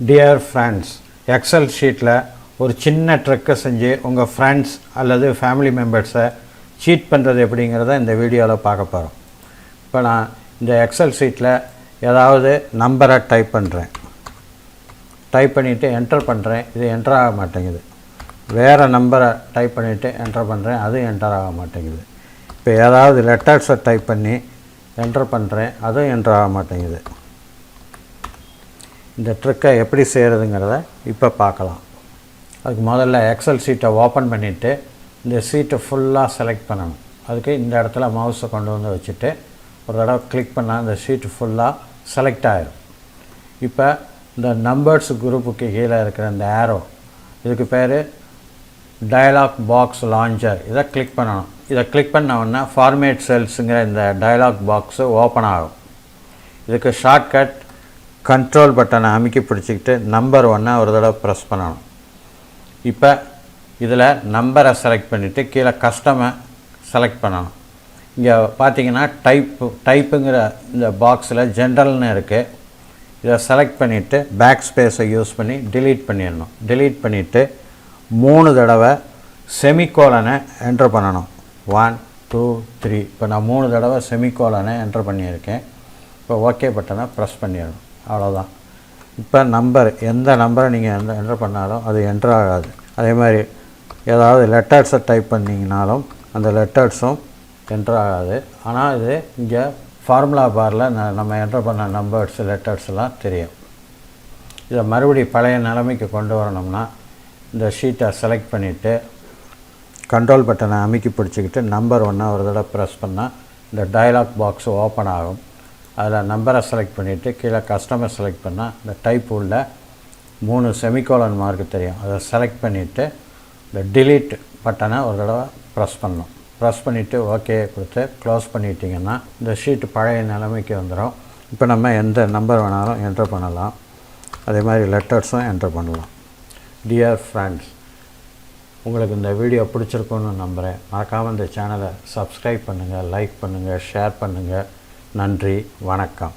Dear friends, Excel sheetல ஒரு சின்ன ட்ரிக்கை செஞ்சு உங்கள் ஃப்ரெண்ட்ஸ் அல்லது ஃபேமிலி மெம்பர்ஸை சீட் பண்ணுறது எப்படிங்கிறத இந்த வீடியோவில் பார்க்க போகிறோம். இப்போ நான் இந்த எக்ஸல் ஷீட்டில் ஏதாவது நம்பரை டைப் பண்ணுறேன். டைப் பண்ணிவிட்டு என்டர் பண்ணுறேன். இது என்டர் ஆக மாட்டேங்குது. வேறு நம்பரை டைப் பண்ணிவிட்டு என்டர் பண்ணுறேன். அதுவும் என்டர் ஆக மாட்டேங்குது. இப்போ ஏதாவது லெட்டர்ஸை டைப் பண்ணி என்டர் பண்ணுறேன். அதுவும் என்டர் ஆக மாட்டேங்குது. இந்த ட்ரிக்கை எப்படி செய்கிறதுங்கிறத இப்போ பார்க்கலாம். அதுக்கு முதல்ல எக்ஸல் ஷீட்டை ஓப்பன் பண்ணிவிட்டு இந்த ஷீட்டை ஃபுல்லாக செலக்ட் பண்ணணும். அதுக்கு இந்த இடத்துல மவுஸை கொண்டு வந்து வச்சுட்டு ஒரு தடவை கிளிக் பண்ணால் இந்த ஷீட்டு ஃபுல்லாக செலக்ட் ஆகிடும். இப்போ இந்த நம்பர்ஸ் குரூப்புக்கு கீழே இருக்கிற இந்த ஏரோ, இதுக்கு பேர் டயலாக் பாக்ஸ் லான்ச்சர். இதை கிளிக் பண்ணணும். இதை கிளிக் பண்ண உடனே ஃபார்மேட் செல்ஸுங்கிற இந்த டயலாக் பாக்ஸு ஓப்பன் ஆகும். இதுக்கு ஷார்ட்கட் கண்ட்ரோல் பட்டனை அமைக்கி பிடிச்சிக்கிட்டு நம்பர் 1 ஒரு தடவை ப்ரெஸ் பண்ணணும். இப்போ இதில் நம்பரை செலக்ட் பண்ணிவிட்டு கீழே கஸ்டமை செலக்ட் பண்ணணும். இங்கே பார்த்தீங்கன்னா டைப்புங்கிற இந்த பாக்ஸில் ஜென்ரல்னு இருக்குது. இதை செலக்ட் பண்ணிவிட்டு பேக் ஸ்பேஸை யூஸ் பண்ணி டிலீட் பண்ணிடணும். டிலீட் பண்ணிவிட்டு 3 தடவை செமிகோலனை என்ட்ரு பண்ணணும். 1 2 3. இப்போ நான் 3 தடவை செமிகோலனை என்ட்ரு பண்ணியிருக்கேன். இப்போ ஓகே பட்டனை ப்ரெஸ் பண்ணிடணும். அவ்வளோதான். இப்போ நம்பர் எந்த நம்பரை நீங்கள் என்ட்ரு பண்ணாலும் அது என்ட்ரு ஆகாது. அதே மாதிரி ஏதாவது லெட்டர்ஸை டைப் பண்ணிங்கனாலும் அந்த லெட்டர்ஸும் என்ட்ரு ஆகாது. ஆனால் இது இங்கே ஃபார்முலா பாரில் நம்ம என்ட்ரு பண்ண நம்பர்ஸ் லெட்டர்ஸ்லாம் தெரியும். இதை மறுபடியும் பழைய நிலைமைக்கு கொண்டு வரணும்னா இந்த ஷீட்டை செலக்ட் பண்ணிவிட்டு கண்ட்ரோல் பட்டனை அமைக்கி பிடிச்சிக்கிட்டு நம்பர் 1 ஒரு தடவை ப்ரெஸ் பண்ணால் இந்த டயலாக் பாக்ஸ் ஓப்பன் ஆகும். அதில் நம்பரை செலக்ட் பண்ணிவிட்டு கீழே கஸ்டமர் செலக்ட் பண்ணால் இந்த டைப் உள்ள 3 செமிகோலன் மார்க்கு தெரியும். அதை செலக்ட் பண்ணிவிட்டு இந்த டிலீட் பட்டனை ஒரு தடவை ப்ரெஸ் பண்ணணும். ப்ரெஸ் பண்ணிவிட்டு ஓகே கொடுத்து க்ளோஸ் பண்ணிட்டிங்கன்னா இந்த ஷீட்டு பழைய நிலைமைக்கு வந்துடும். இப்போ நம்ம எந்த நம்பர் வேணாலும் என்ட்ரு பண்ணலாம். அதே மாதிரி லெட்டர்ஸும் என்ட்ரு பண்ணலாம். டியர் ஃப்ரெண்ட்ஸ், உங்களுக்கு இந்த வீடியோ பிடிச்சிருக்குன்னு நம்புகிறேன். மறக்காமல் இந்த சேனலை சப்ஸ்கிரைப் பண்ணுங்கள், லைக் பண்ணுங்கள், ஷேர் பண்ணுங்கள். நன்றி, வணக்கம்.